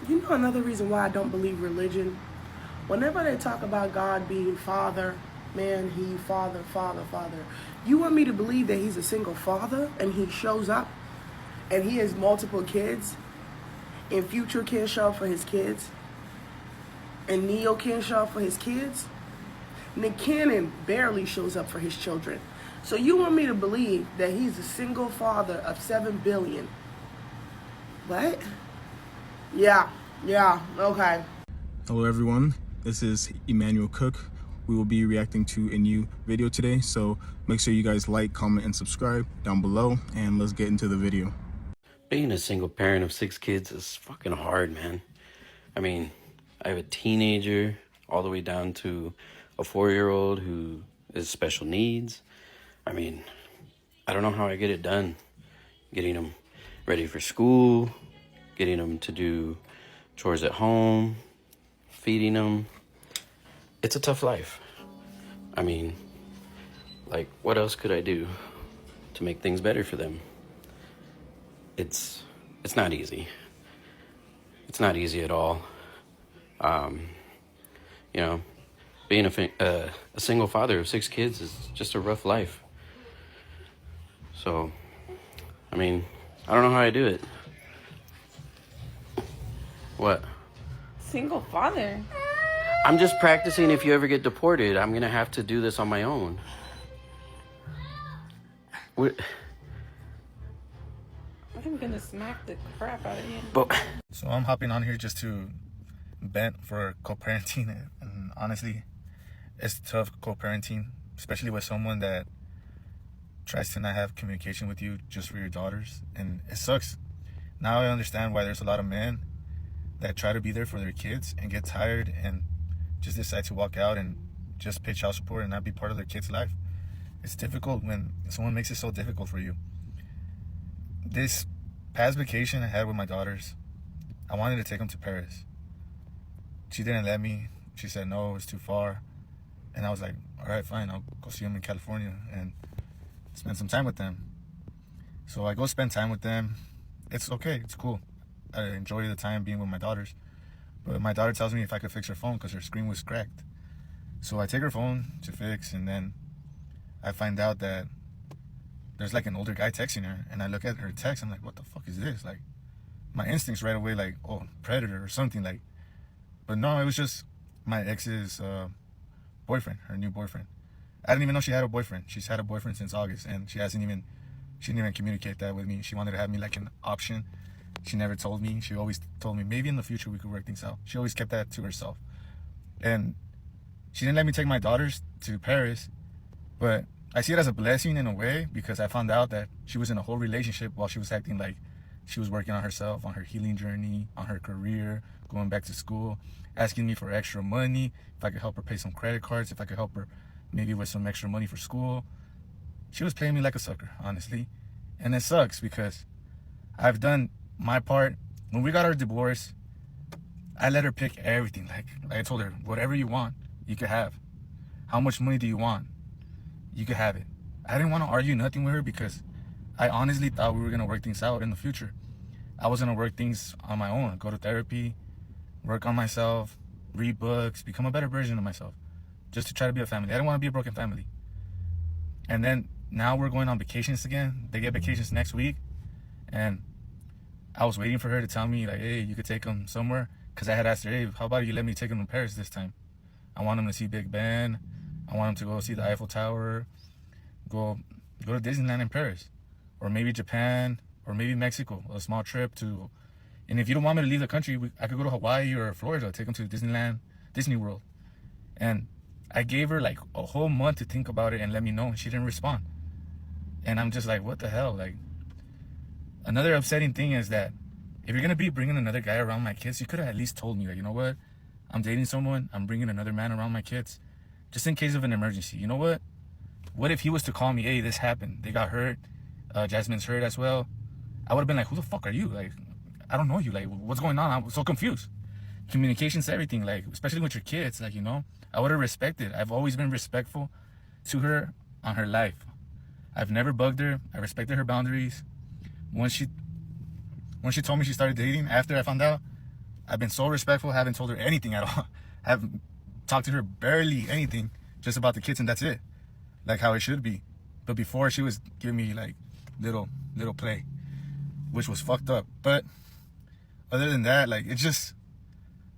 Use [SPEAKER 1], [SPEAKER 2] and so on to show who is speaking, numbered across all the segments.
[SPEAKER 1] You know another reason why I don't believe religion? Whenever they talk about God being Father, man, He, Father, Father, Father, you want me to believe that He's a single father and He shows up and He has multiple kids and Future can't show up for his kids and Neo can't show up for his kids? Nick Cannon barely shows up for his children. So you want me to believe that He's a single father of 7 billion? What? Yeah, okay.
[SPEAKER 2] Hello everyone, this is Emmanuel Cook. We will be reacting to a new video today, so make sure you guys like, comment, and subscribe down below, and let's get into the video.
[SPEAKER 3] Being a single parent of 6 kids is fucking hard, man. I mean, I have a teenager all the way down to a 4-year-old who is special needs. I mean, I don't know how I get it done. Getting them ready for school, getting them to do chores at home, feeding them. It's a tough life. I mean, like, what else could I do to make things better for them? It's not easy. It's not easy at all. You know, being a single father of 6 kids is just a rough life. So, I mean, I don't know how I do it. What?
[SPEAKER 4] Single father?
[SPEAKER 3] I'm just practicing if you ever get deported. I'm going to have to do this on my own. What?
[SPEAKER 4] I'm gonna smack the crap out of you.
[SPEAKER 3] But
[SPEAKER 2] So I'm hopping on here just to vent for co-parenting, and honestly, it's tough co-parenting, especially with someone that tries to not have communication with you just for your daughters, and it sucks. Now I understand why there's a lot of men that try to be there for their kids and get tired and just decide to walk out and just pay child support and not be part of their kid's life. It's difficult when someone makes it so difficult for you. This past vacation I had with my daughters, I wanted to take them to Paris. She didn't let me. She said no, it's too far. And I was like, all right, fine, I'll go see them in California and spend some time with them. So I go spend time with them. It's okay, it's cool. I enjoy the time being with my daughters. But my daughter tells me if I could fix her phone because her screen was cracked. So I take her phone to fix, and then I find out that there's like an older guy texting her, and I look at her text, I'm like, what the fuck is this? Like, my instincts right away, like, oh, predator or something, like. But no, it was just my ex's boyfriend, her new boyfriend. I didn't even know she had a boyfriend. She's had a boyfriend since August, and she didn't even communicate that with me. She wanted to have me like an option. She never told me. She always told me maybe in the future we could work things out. She always kept that to herself. And she didn't let me take my daughters to Paris, but I see it as a blessing in a way, because I found out that she was in a whole relationship while she was acting like she was working on herself, on her healing journey, on her career, going back to school, asking me for extra money, if I could help her pay some credit cards, if I could help her maybe with some extra money for school. She was playing me like a sucker, honestly. And it sucks because I've done my part. When we got our divorce, I let her pick everything. Like I told her, whatever you want, you could have. How much money do you want? You could have it. I didn't want to argue nothing with her because I honestly thought we were going to work things out in the future. I was going to work things on my own, go to therapy, work on myself, read books, become a better version of myself, just to try to be a family. I didn't want to be a broken family. And then now we're going on vacations again. They get vacations next week. And I was waiting for her to tell me, like, hey, you could take them somewhere. Because I had asked her, hey, how about you let me take them to Paris this time? I want them to see Big Ben. I want them to go see the Eiffel Tower. Go to Disneyland in Paris. Or maybe Japan. Or maybe Mexico. A small trip to... And if you don't want me to leave the country, I could go to Hawaii or Florida. Take them to Disneyland, Disney World. And I gave her like a whole month to think about it and let me know. And she didn't respond. And I'm just like, what the hell? Like, another upsetting thing is that if you're going to be bringing another guy around my kids, you could have at least told me, like, you know what? I'm dating someone. I'm bringing another man around my kids. Just in case of an emergency. You know what? What if he was to call me, hey, this happened. They got hurt. Jasmine's hurt as well. I would have been like, who the fuck are you? Like, I don't know you. Like, what's going on? I'm so confused. Communication's everything. Like, especially with your kids. Like, you know, I would have respected. I've always been respectful to her on her life. I've never bugged her. I respected her boundaries. When she told me she started dating, after I found out, I've been so respectful, haven't told her anything at all. Haven't talked to her barely anything, just about the kids, and that's it. Like how it should be. But before, she was giving me like little play, which was fucked up. But other than that, like it's just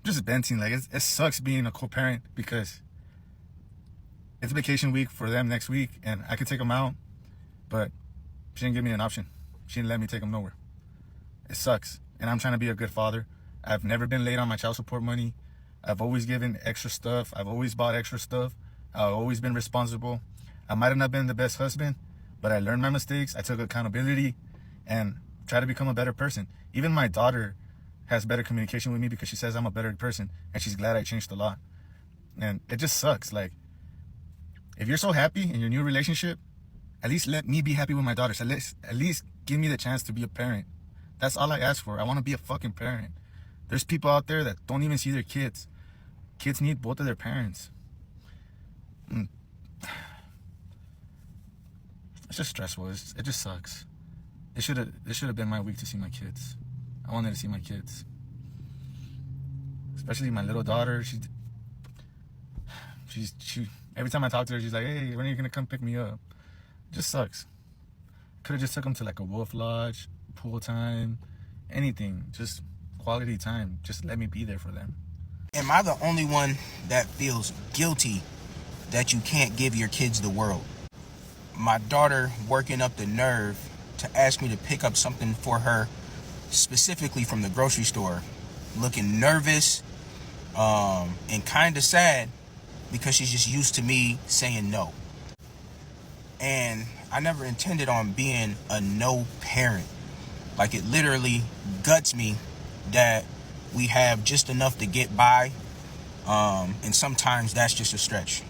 [SPEAKER 2] venting. Like it sucks being a co-parent because it's vacation week for them next week, and I could take them out, but she didn't give me an option. She didn't let me take them nowhere. It sucks, and I'm trying to be a good father. I've never been late on my child support money. I've always given extra stuff. I've always bought extra stuff. I've always been responsible. I might have not been the best husband, but I learned my mistakes. I took accountability and tried to become a better person. Even my daughter has better communication with me because she says I'm a better person, and she's glad I changed a lot. And it just sucks. Like, if you're so happy in your new relationship, at least let me be happy with my daughters. At least give me the chance to be a parent. That's all I ask for. I want to be a fucking parent. There's people out there that don't even see their kids. Kids need both of their parents. It's just stressful. It just sucks. It should have been my week to see my kids. I wanted to see my kids. Especially my little daughter. She every time I talk to her, she's like, "Hey, when are you gonna come pick me up?" It just sucks. Could have just took them to like a wolf lodge, pool time, anything. Just quality time. Just let me be there for them.
[SPEAKER 5] Am I the only one that feels guilty that you can't give your kids the world? My daughter working up the nerve to ask me to pick up something for her specifically from the grocery store, looking nervous and kind of sad because she's just used to me saying no. And I never intended on being a no parent. Like, it literally guts me that we have just enough to get by, and sometimes that's just a stretch.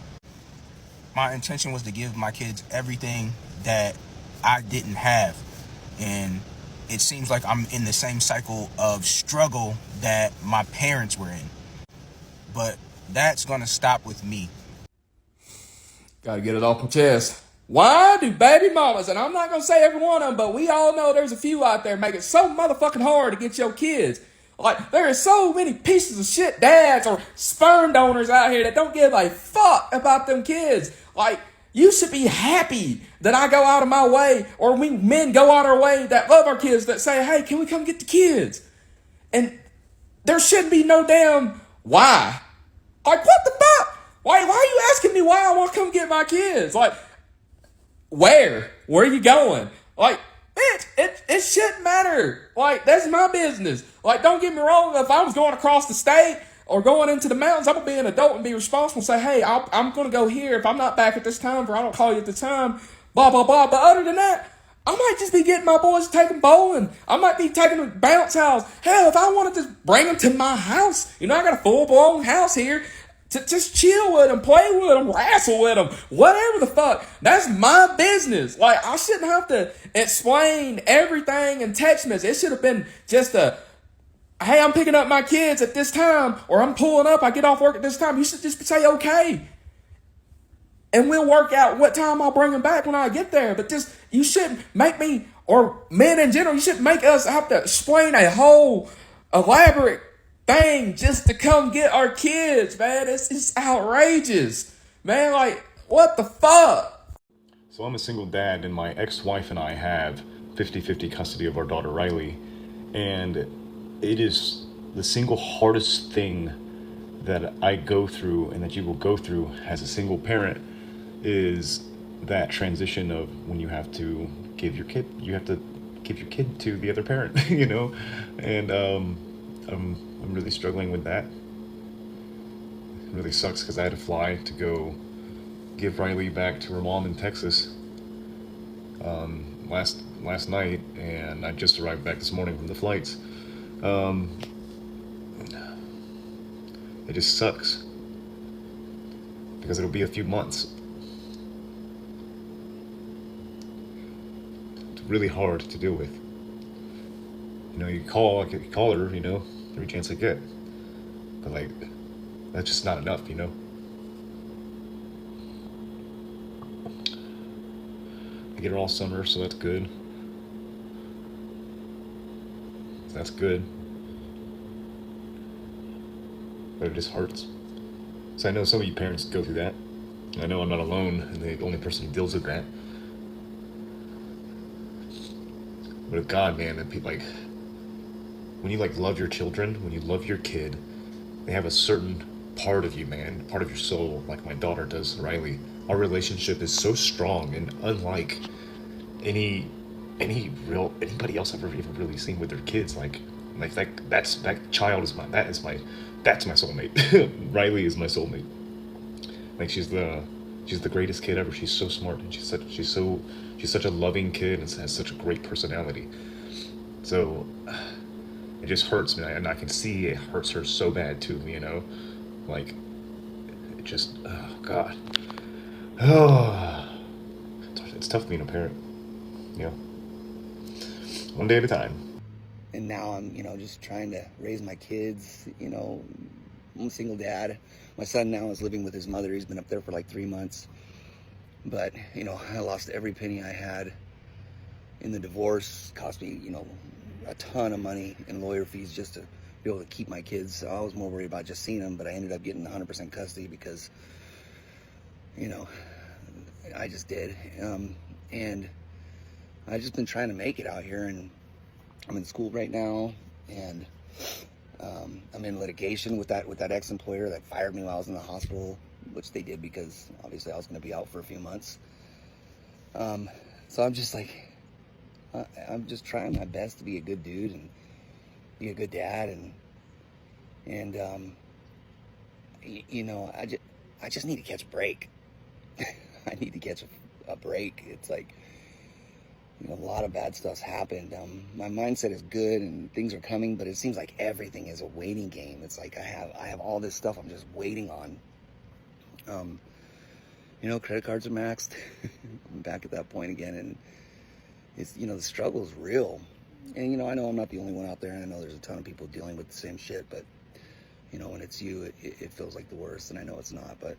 [SPEAKER 5] My intention was to give my kids everything that I didn't have, and it seems like I'm in the same cycle of struggle that my parents were in. But that's gonna stop with me.
[SPEAKER 6] Gotta get it off my chest. Why do baby mamas, and I'm not gonna say every one of them, but we all know there's a few out there make it so motherfucking hard to get your kids. Like, there are so many pieces of shit dads or sperm donors out here that don't give a fuck about them kids. Like, you should be happy that I go out of my way, or we men go out of our way that love our kids, that say, "Hey, can we come get the kids?" And there shouldn't be no damn why. Like, what the fuck? Why are you asking me why I want to come get my kids? Like, where are you going? Like, bitch, it shouldn't matter. Like, that's my business. Like, don't get me wrong. If I was going across the state or going into the mountains, I'm going to be an adult and be responsible and say, "Hey, I'm going to go here. If I'm not back at this time, or I don't call you at the time, blah, blah, blah." But other than that, I might just be getting my boys to take them bowling. I might be taking them to bounce house. Hell, if I wanted to bring them to my house, I got a full-blown house here, to just chill with them, play with them, wrestle with them, whatever the fuck. That's my business. Like, I shouldn't have to explain everything in text message. It should have been just "Hey, I'm picking up my kids at this time," or "I'm pulling up, I get off work at this time." You should just say, "Okay." And we'll work out what time I'll bring them back when I get there. But you shouldn't make me, or men in general, you shouldn't make us have to explain a whole elaborate thing just to come get our kids, man. It's outrageous, man. Like, what the fuck?
[SPEAKER 7] So I'm a single dad, and my ex-wife and I have 50-50 custody of our daughter Riley, and it is the single hardest thing that I go through, and that you will go through as a single parent, is that transition of when you have to give your kid to the other parent, and I'm really struggling with that. It really sucks because I had to fly to go give Riley back to her mom in Texas last night, and I just arrived back this morning from the flights. It just sucks because it'll be a few months. It's really hard to deal with. I could call her, every chance I get, but like, that's just not enough, I get her all summer, so that's good. but it just hurts. So I know some of you parents go through that. I know I'm not alone and the only person who deals with that. But with God, man, that people like, when you like love your children, when you love your kid, they have a certain part of you, man, part of your soul, like my daughter does, Riley. Our relationship is so strong and unlike anybody else I've ever even really seen with their kids. Like that child is that's my soulmate. Riley is my soulmate. Like she's the greatest kid ever. She's so smart and she's such a loving kid and has such a great personality. So it just hurts me, and I can see it hurts her so bad too. You know, like it just God. It's tough being a parent. You know, one day at a time.
[SPEAKER 8] And now I'm, just trying to raise my kids. I'm a single dad. My son now is living with his mother. He's been up there for like 3 months. But, I lost every penny I had in the divorce. Cost me, a ton of money in lawyer fees just to be able to keep my kids. So I was more worried about just seeing them, but I ended up getting 100% custody because, I just did. And I've just been trying to make it out here, and I'm in school right now, and I'm in litigation with that ex-employer that fired me while I was in the hospital, which they did because obviously I was going to be out for a few months. So I'm just like, I'm just trying my best to be a good dude and be a good dad, and I just need to catch a break. I need to catch a break. It's like, a lot of bad stuff's happened. My mindset is good and things are coming, but it seems like everything is a waiting game. It's like I have all this stuff I'm just waiting on. Credit cards are maxed. I'm back at that point again, and it's, the struggle is real. And, I know I'm not the only one out there, and I know there's a ton of people dealing with the same shit, but, when it's you, it feels like the worst, and I know it's not, but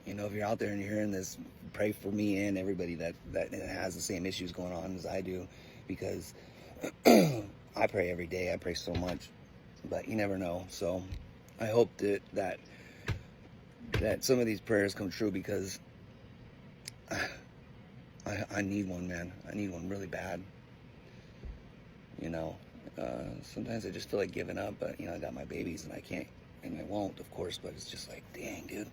[SPEAKER 8] if you're out there and you're hearing this, pray for me and everybody that has the same issues going on as I do, because I pray every day. I pray so much, but you never know. So I hope that some of these prayers come true, because I need one, man. I need one really bad. Sometimes I just feel like giving up, but I got my babies and I can't, and I won't, of course, but it's just like, dang, dude.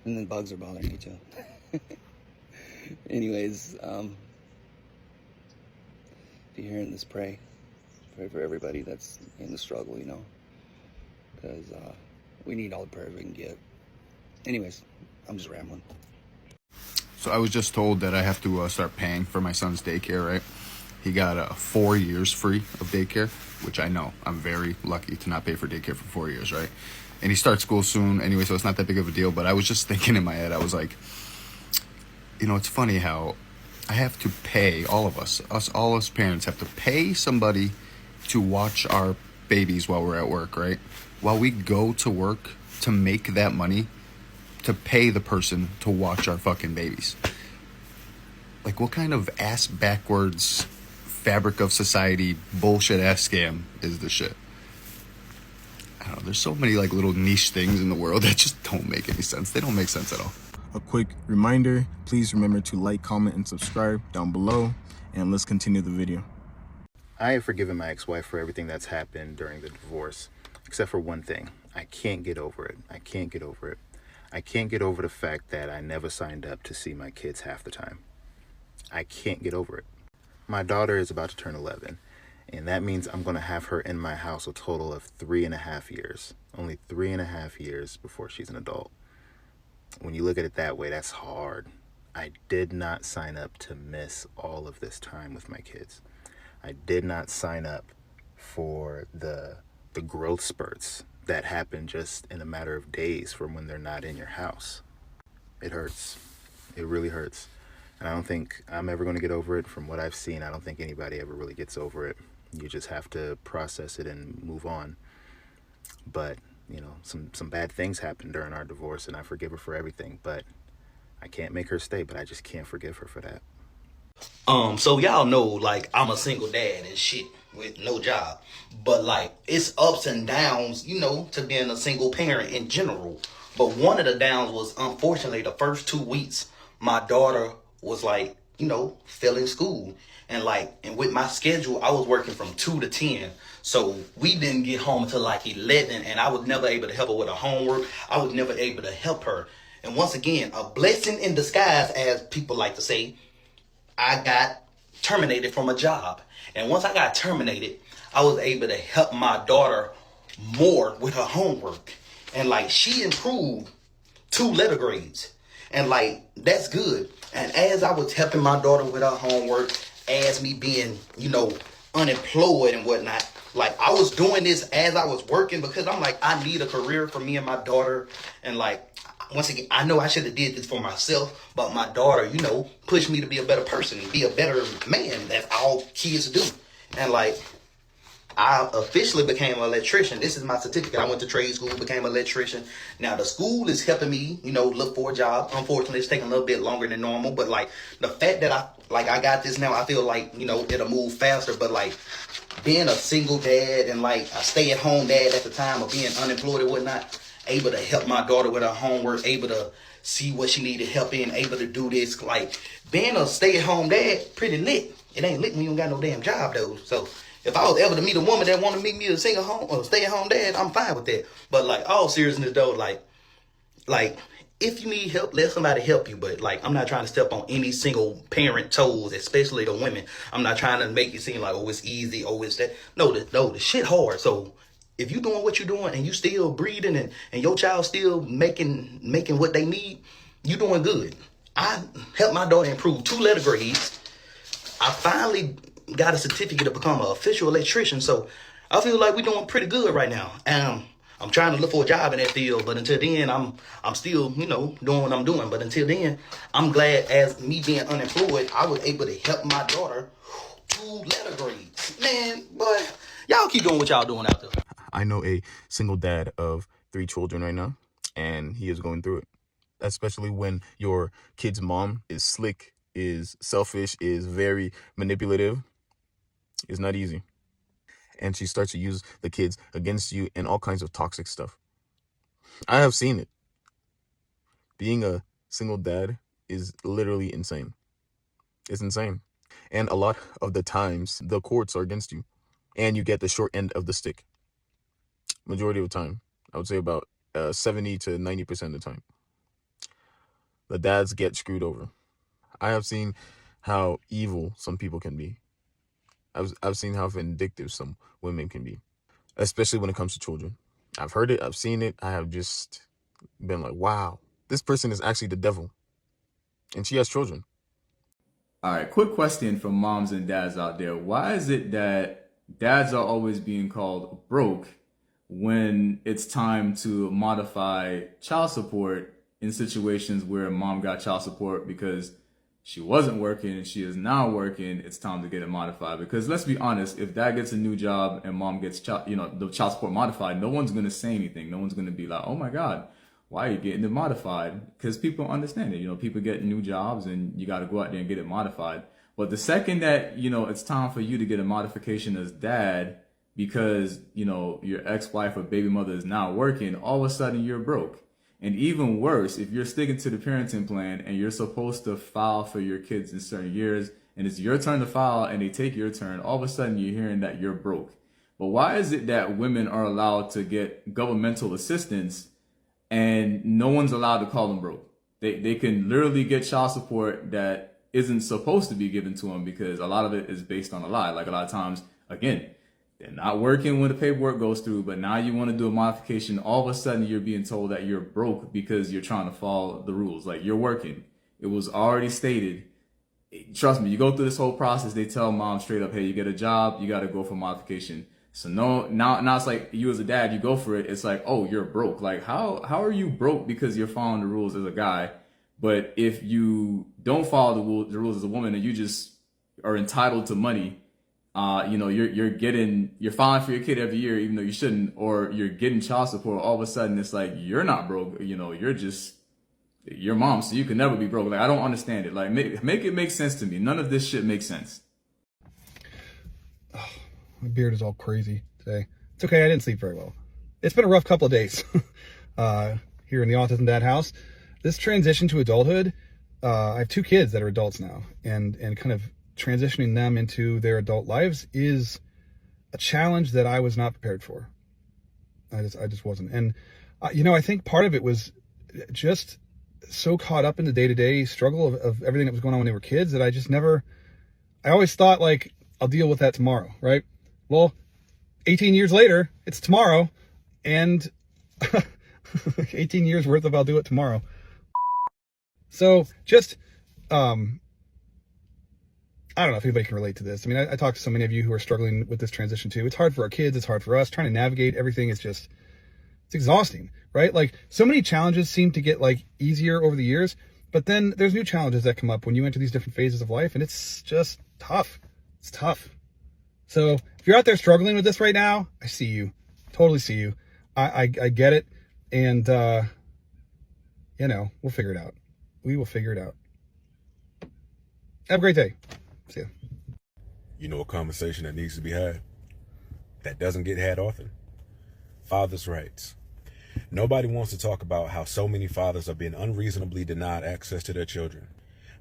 [SPEAKER 8] And then bugs are bothering me too. Anyways, if you're hearing this, pray for everybody that's in the struggle, because we need all the prayers we can get. Anyways, I'm just rambling.
[SPEAKER 9] So I was just told that I have to start paying for my son's daycare, right? He got 4 years free of daycare, which I know. I'm very lucky to not pay for daycare for 4 years, right? And he starts school soon anyway, so it's not that big of a deal. But I was just thinking in my head, I was like, it's funny how I have to pay, all of us parents have to pay somebody to watch our babies while we're at work, right? While we go to work to make that money to pay the person to watch our fucking babies. Like, what kind of ass backwards fabric of society bullshit ass scam is this shit? I don't know, there's so many like little niche things in the world that just don't make any sense. They don't make sense at all.
[SPEAKER 10] A quick reminder, please remember to like, comment, and subscribe down below, and let's continue the video.
[SPEAKER 2] I have forgiven my ex-wife for everything that's happened during the divorce, except for one thing. I can't get over it. I can't get over it. I can't get over the fact that I never signed up to see my kids half the time. I can't get over it. My daughter is about to turn 11. And that means I'm going to have her in my house a total of 3.5 years. Only 3.5 years before she's an adult. When you look at it that way, that's hard. I did not sign up to miss all of this time with my kids. I did not sign up for the growth spurts that happen just in a matter of days from when they're not in your house. It hurts. It really hurts. And I don't think I'm ever going to get over it. From what I've seen, I don't think anybody ever really gets over it. You just have to process it and move on. But, some bad things happened during our divorce, and I forgive her for everything. But I can't make her stay, but I just can't forgive her for that.
[SPEAKER 11] So y'all know, like, I'm a single dad and shit with no job. But, like, it's ups and downs, you know, to being a single parent in general. But one of the downs was, unfortunately, the first 2 weeks, my daughter was, like, you know, failing school. And with my schedule, I was working from 2 to 10. So we didn't get home until, like, 11. And I was never able to help her with her homework. I was never able to help her. And once again, a blessing in disguise, as people like to say, I got terminated from a job. And once I got terminated, I was able to help my daughter more with her homework. And like, she improved 2 letter grades. And like, that's good. And as I was helping my daughter with her homework, as me being, you know, unemployed and whatnot, like, I was doing this as I was working, because I'm like, I need a career for me and my daughter. And like, once again, I know I should have did this for myself, but my daughter, you know, pushed me to be a better person, be a better man. That's all kids do. And like, I officially became an electrician. This is my certificate. I went to trade school, became an electrician. Now the school is helping me, you know, look for a job. Unfortunately, it's taking a little bit longer than normal. But like, the fact that I got this now, I feel like, you know, it'll move faster. But like, being a single dad and like a stay-at-home dad at the time of being unemployed and whatnot, able to help my daughter with her homework, able to see what she needed help in, able to do this. Like, being a stay-at-home dad, pretty lit. It ain't lit when you don't got no damn job though. So if I was ever to meet a woman that wanted to meet me a single home or stay-at-home dad, I'm fine with that. But like, all seriousness though, like if you need help, let somebody help you. But like, I'm not trying to step on any single parent toes, especially the women. I'm not trying to make it seem like, oh, it's easy, oh, it's that. No, the shit hard. So if you doing what you're doing and you still breathing and your child still making what they need, you doing good. I helped my daughter improve 2 letter grades. I finally got a certificate to become an official electrician. So I feel like we're doing pretty good right now. And I'm trying to look for a job in that field. But until then, I'm still, you know, doing what I'm doing. But until then, I'm glad, as me being unemployed, I was able to help my daughter 2 letter grades. Man, but y'all keep doing what y'all doing out there.
[SPEAKER 10] I know a single dad of 3 children right now, and he is going through it. Especially when your kid's mom is slick, is selfish, is very manipulative. It's not easy. And she starts to use the kids against you and all kinds of toxic stuff. I have seen it. Being a single dad is literally insane. It's insane. And a lot of the times, the courts are against you. And you get the short end of the stick. Majority of the time. I would say about 70 to 90% of the time. The dads get screwed over. I have seen how evil some people can be. I've seen how vindictive some women can be, especially when it comes to children. I've heard it, I've seen it, I have just been like, wow, this person is actually the devil. And she has children.
[SPEAKER 6] All right, quick question from moms and dads out there. Why is it that dads are always being called broke when it's time to modify child support in situations where mom got child support because she wasn't working and she is now working? It's time to get it modified. Because let's be honest, if dad gets a new job and mom gets the child support modified, no one's going to say anything. No one's going to be like, oh my God, why are you getting it modified? Because people understand it. People get new jobs and you got to go out there and get it modified. But the second that, it's time for you to get a modification as dad because, your ex-wife or baby mother is now working, all of a sudden you're broke. And even worse, if you're sticking to the parenting plan and you're supposed to file for your kids in certain years and it's your turn to file and they take your turn, all of a sudden you're hearing that you're broke. But why is it that women are allowed to get governmental assistance and no one's allowed to call them broke? They can literally get child support that isn't supposed to be given to them because a lot of it is based on a lie. Like a lot of times, again, they're not working when the paperwork goes through, but now you want to do a modification. All of a sudden, you're being told that you're broke because you're trying to follow the rules. Like, you're working. It was already stated. Trust me, you go through this whole process. They tell mom straight up, hey, you get a job, you got to go for modification. So now it's like you as a dad, you go for it. It's like, oh, you're broke. Like, how are you broke because you're following the rules as a guy? But if you don't follow the rules as a woman and you just are entitled to money, you're filing for your kid every year, even though you shouldn't, or you're getting child support, all of a sudden it's like, you're not broke, you're just Your mom, so you can never be broke. Like, I don't understand it. Like, make it make sense to me. None of this shit makes sense.
[SPEAKER 12] Oh, my beard is all crazy today. It's okay, I didn't sleep very well. It's been a rough couple of days here in the Autism Dad house. This transition to adulthood, I have 2 kids that are adults now, and kind of transitioning them into their adult lives is a challenge that I was not prepared for. I just wasn't. And, I think part of it was just so caught up in the day-to-day struggle of everything that was going on when they were kids that I always thought, like, I'll deal with that tomorrow, right? Well, 18 years later, it's tomorrow, and 18 years worth of I'll do it tomorrow. So just, I don't know if anybody can relate to this. I mean, I talk to so many of you who are struggling with this transition too. It's hard for our kids. It's hard for us. Trying to navigate everything is it's exhausting, right? Like, so many challenges seem to get like easier over the years, but then there's new challenges that come up when you enter these different phases of life, and it's just tough. It's tough. So if you're out there struggling with this right now, I see you. Totally see you. I get it. And, we'll figure it out. We will figure it out. Have a great day. See ya.
[SPEAKER 13] You know, a conversation that needs to be had that doesn't get had often. Fathers' rights. Nobody wants to talk about how so many fathers are being unreasonably denied access to their children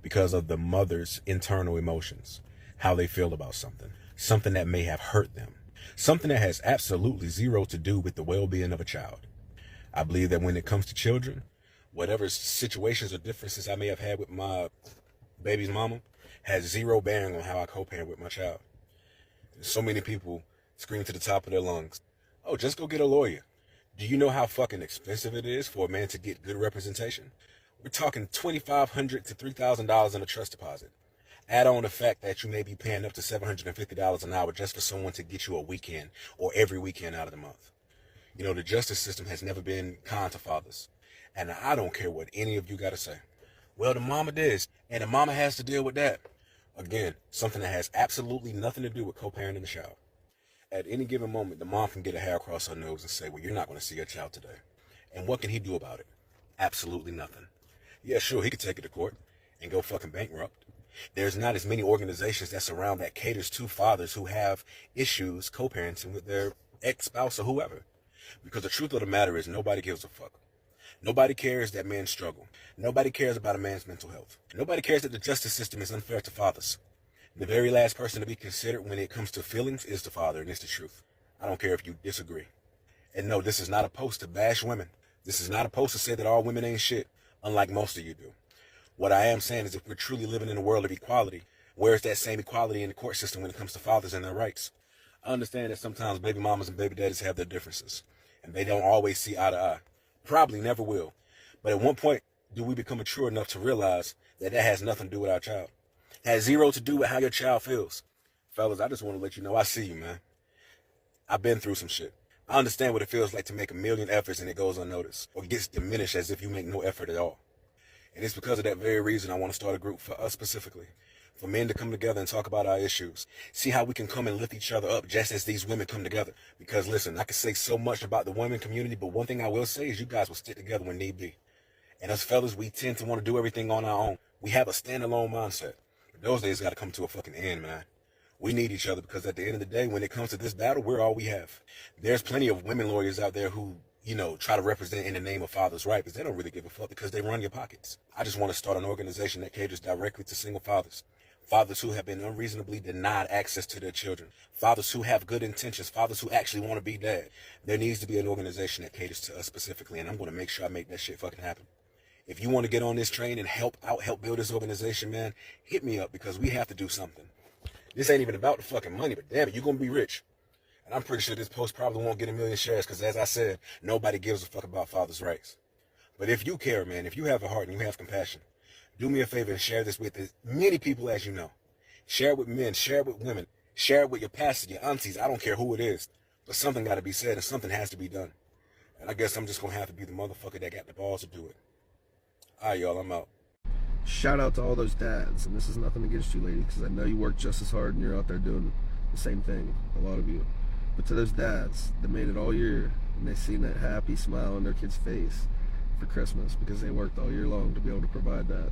[SPEAKER 13] because of the mother's internal emotions, how they feel about something that may have hurt them, something that has absolutely zero to do with the well-being of a child. I believe that when it comes to children, whatever situations or differences I may have had with my baby's mama has zero bearing on how I co-parent with my child. So many people scream to the top of their lungs, oh, just go get a lawyer. Do you know how fucking expensive it is for a man to get good representation? We're talking $2,500 to $3,000 in a trust deposit. Add on the fact that you may be paying up to $750 an hour just for someone to get you a weekend or every weekend out of the month. You know, the justice system has never been kind to fathers. And I don't care what any of you got to say. Well, the mama did, and the mama has to deal with that. Again, something that has absolutely nothing to do with co-parenting the child. At any given moment, the mom can get a hair across her nose and say, well, you're not going to see your child today. And what can he do about it? Absolutely nothing. Yeah, sure, he could take it to court and go fucking bankrupt. There's not as many organizations that surround that caters to fathers who have issues co-parenting with their ex-spouse or whoever. Because the truth of the matter is nobody gives a fuck. Nobody cares that men struggle. Nobody cares about a man's mental health. Nobody cares that the justice system is unfair to fathers. The very last person to be considered when it comes to feelings is the father, and it's the truth. I don't care if you disagree. And no, this is not a post to bash women. This is not a post to say that all women ain't shit, unlike most of you do. What I am saying is if we're truly living in a world of equality, where's that same equality in the court system when it comes to fathers and their rights? I understand that sometimes baby mamas and baby daddies have their differences, and they don't always see eye to eye. Probably never will. But at one point, do we become mature enough to realize that that has nothing to do with our child? It has zero to do with how your child feels. Fellas, I just want to let you know I see you, man. I've been through some shit. I understand what it feels like to make a million efforts and it goes unnoticed, or gets diminished as if you make no effort at all. And it's because of that very reason I want to start a group for us specifically, for men to come together and talk about our issues, see how we can come and lift each other up just as these women come together. Because listen, I can say so much about the women community, but one thing I will say is you guys will stick together when need be. And us fellas, we tend to want to do everything on our own. We have a standalone mindset. But those days got to come to a fucking end, man. We need each other because at the end of the day, when it comes to this battle, we're all we have. There's plenty of women lawyers out there who, try to represent in the name of fathers' rights, but they don't really give a fuck because they run your pockets. I just want to start an organization that caters directly to single fathers. Fathers who have been unreasonably denied access to their children. Fathers who have good intentions. Fathers who actually want to be dad. There needs to be an organization that caters to us specifically, and I'm going to make sure I make that shit fucking happen. If you want to get on this train and help build this organization, man, hit me up because we have to do something. This ain't even about the fucking money, but damn it, you're going to be rich. And I'm pretty sure this post probably won't get 1 million shares because, as I said, nobody gives a fuck about fathers' rights. But if you care, man, if you have a heart and you have compassion, do me a favor and share this with as many people as you know. Share it with men, share it with women, share it with your pastors, your aunties, I don't care who it is. But something got to be said and something has to be done. And I guess I'm just going to have to be the motherfucker that got the balls to do it. All right, y'all, I'm out.
[SPEAKER 14] Shout out to all those dads, and this is nothing against you ladies, because I know you work just as hard and you're out there doing the same thing, a lot of you. But to those dads that made it all year, and they seen that happy smile on their kid's face, for Christmas because they worked all year long to be able to provide that.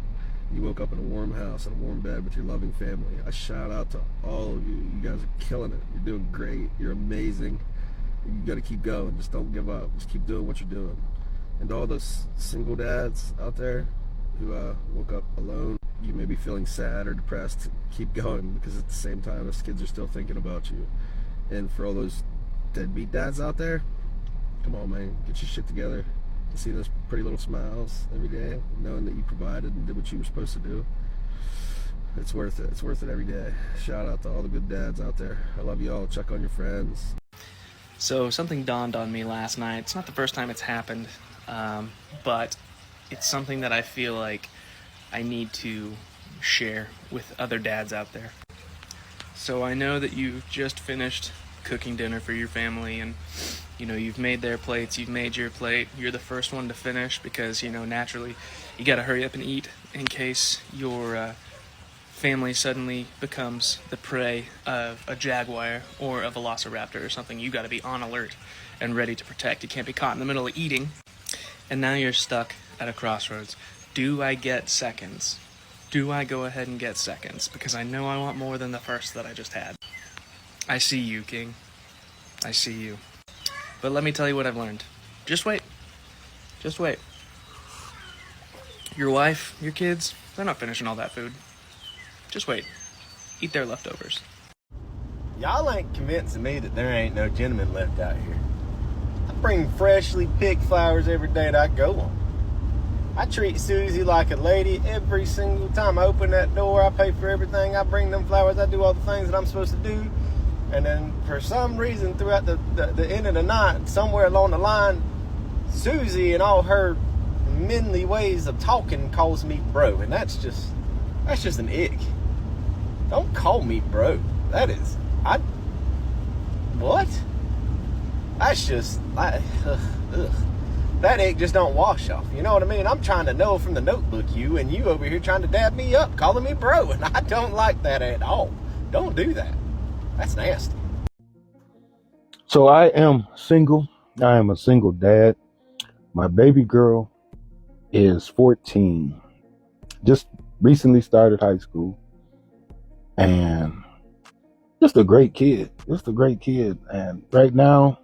[SPEAKER 14] You woke up in a warm house and a warm bed with your loving family. I shout out to all of you. You guys are killing it. You're doing great. You're amazing. You got to keep going. Just don't give up. Just keep doing what you're doing. And to all those single dads out there who woke up alone, you may be feeling sad or depressed. Keep going, because at the same time, those kids are still thinking about you. And for all those deadbeat dads out there, come on, man, get your shit together. To see those pretty little smiles every day, knowing that you provided and did what you were supposed to do, it's worth it. It's worth it every day. Shout out to all the good dads out there. I love you all. Check on your friends.
[SPEAKER 15] So something dawned on me last night. It's not the first time it's happened, but it's something that I feel like I need to share with other dads out there. So I know that you've just finished cooking dinner for your family, and you've made their plates, you've made your plate. You're the first one to finish because naturally you got to hurry up and eat in case your family suddenly becomes the prey of a jaguar or a velociraptor or something. You got to be on alert and ready to protect. You can't be caught in the middle of eating. And now you're stuck at a crossroads. Do I get seconds? Do I go ahead and get seconds? Because I know I want more than the first that I just had. I see you, King. I see you. But let me tell you what I've learned. Just wait. Just wait. Your wife, your kids, they're not finishing all that food. Just wait. Eat their leftovers.
[SPEAKER 16] Y'all ain't convincing me that there ain't no gentleman left out here. I bring freshly picked flowers every day that I go on. I treat Susie like a lady every single time I open that door. I pay for everything. I bring them flowers. I do all the things that I'm supposed to do. And then for some reason throughout the end of the night, somewhere along the line, Susie and all her manly ways of talking calls me bro. And that's just an ick. Don't call me bro. What? That's just, ugh. That ick just don't wash off. You know what I mean? I'm trying to know from the notebook and you over here trying to dab me up, calling me bro. And I don't like that at all. Don't do that. That's nasty.
[SPEAKER 17] So I am single. I am a single dad. My baby girl is 14. Just recently started high school. And just a great kid. And right now,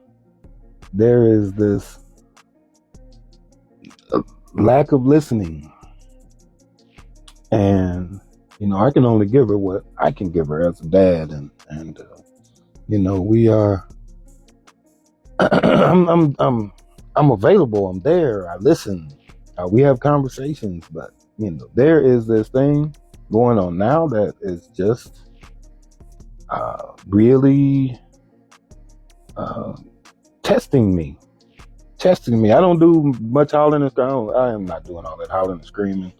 [SPEAKER 17] there is this lack of listening. And, I can only give her what I can give her as a dad. And we are, I'm available. I'm there. I listen. We have conversations, but there is this thing going on now that is just really testing me. I don't do much hollering and screaming. I am not doing all that hollering and screaming,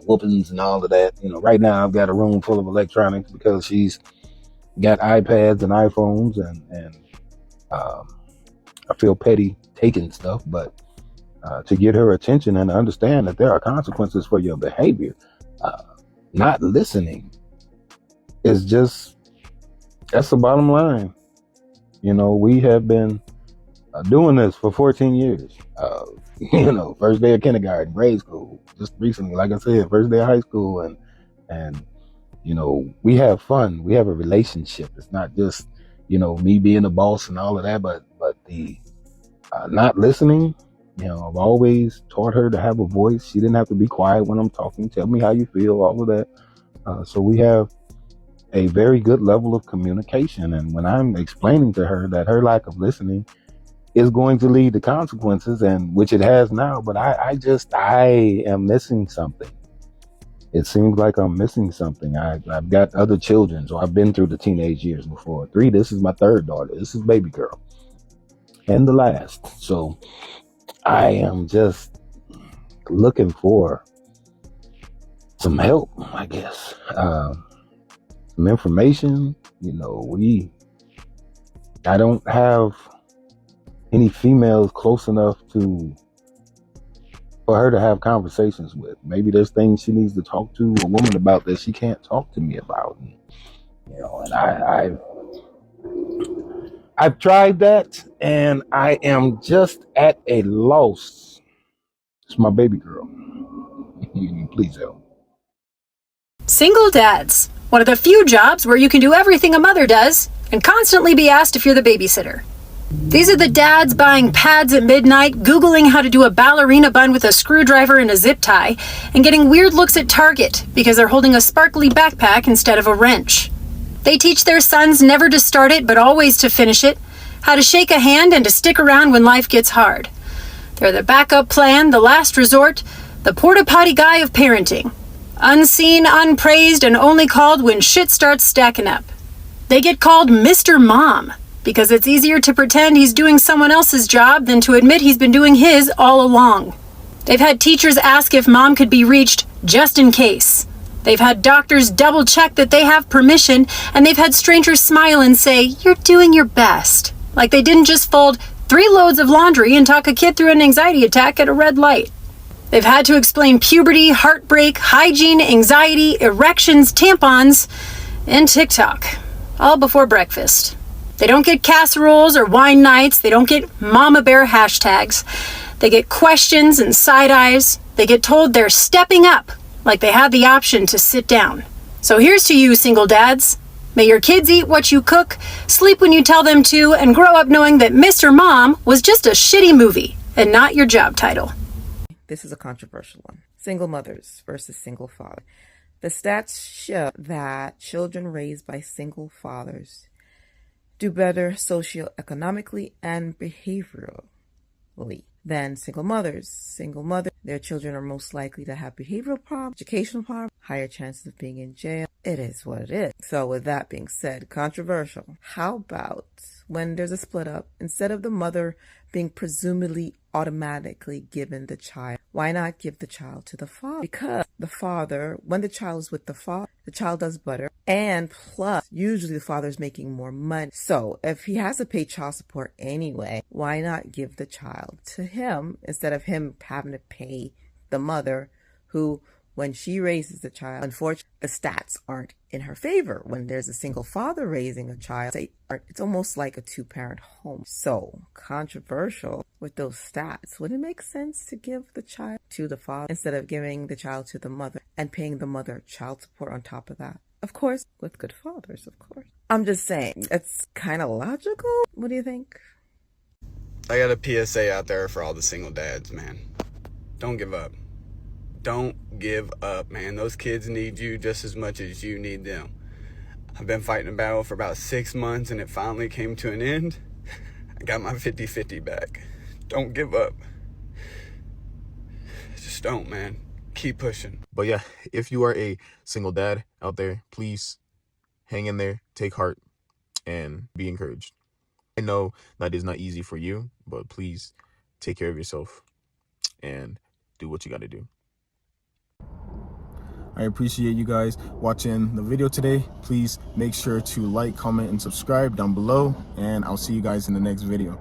[SPEAKER 17] whoopings and all of that. Right now I've got a room full of electronics because she's got iPads and iPhones, and I feel petty taking stuff, but to get her attention and understand that there are consequences for your behavior. Not listening is that's the bottom line. We have been doing this for 14 years. First day of kindergarten, grade school, just recently, like I said, first day of high school, and we have fun. We have a relationship. It's not just, me being the boss and all of that, but the not listening. I've always taught her to have a voice. She didn't have to be quiet when I'm talking. Tell me how you feel, all of that. So we have a very good level of communication. And when I'm explaining to her that her lack of listening is going to lead to consequences, and which it has now, but I am missing something. It seems like I'm missing something. I've got other children, so I've been through the teenage years before. This is my third daughter. This is baby girl. And the last. So I am just looking for some help, I guess. Some information. I don't have any females close enough for her to have conversations with. Maybe there's things she needs to talk to a woman about that she can't talk to me about. And I've tried that, and I am just at a loss It's my baby girl. Please help.
[SPEAKER 18] Single dads. One of the few jobs where you can do everything a mother does and constantly be asked if you're the babysitter. These are the dads buying pads at midnight, Googling how to do a ballerina bun with a screwdriver and a zip tie, and getting weird looks at Target because they're holding a sparkly backpack instead of a wrench. They teach their sons never to start it, but always to finish it, how to shake a hand and to stick around when life gets hard. They're the backup plan, the last resort, the porta potty guy of parenting. Unseen, unpraised, and only called when shit starts stacking up. They get called Mr. Mom because it's easier to pretend he's doing someone else's job than to admit he's been doing his all along. They've had teachers ask if mom could be reached just in case. They've had doctors double check that they have permission, and they've had strangers smile and say, "You're doing your best," like they didn't just fold 3 loads of laundry and talk a kid through an anxiety attack at a red light. They've had to explain puberty, heartbreak, hygiene, anxiety, erections, tampons, and TikTok, all before breakfast. They don't get casseroles or wine nights. They don't get mama bear hashtags. They get questions and side eyes. They get told they're stepping up, like they had the option to sit down. So here's to you, single dads. May your kids eat what you cook, sleep when you tell them to, and grow up knowing that Mr. Mom was just a shitty movie and not your job title.
[SPEAKER 19] This is a controversial one. Single mothers versus single father. The stats show that children raised by single fathers do better socioeconomically and behaviorally than single mothers. Single mothers, their children are most likely to have behavioral problems, educational problems, higher chances of being in jail. It is what it is. So with that being said, controversial. How about when there's a split up, instead of the mother being presumably automatically given the child, why not give the child to the father? Because the father, when the child is with the father, the child does better, and plus, usually the father's making more money. So if he has to pay child support anyway, why not give the child to him instead of him having to pay the mother who, when she raises the child, unfortunately, the stats aren't in her favor. When there's a single father raising a child, it's almost like a 2-parent home. So controversial with those stats. Would it make sense to give the child to the father instead of giving the child to the mother and paying the mother child support on top of that? Of course, with good fathers, of course. I'm just saying, it's kind of logical. What do you think?
[SPEAKER 6] I got a PSA out there for all the single dads, man. Don't give up. Don't give up, man. Those kids need you just as much as you need them. I've been fighting a battle for about 6 months, and it finally came to an end. I got my 50-50 back. Don't give up. Just don't, man. Keep pushing.
[SPEAKER 10] But yeah, if you are a single dad out there, please hang in there, take heart, and be encouraged. I know that is not easy for you, but please take care of yourself and do what you got to do. I appreciate you guys watching the video today. Please make sure to like, comment, and subscribe down below, and I'll see you guys in the next video.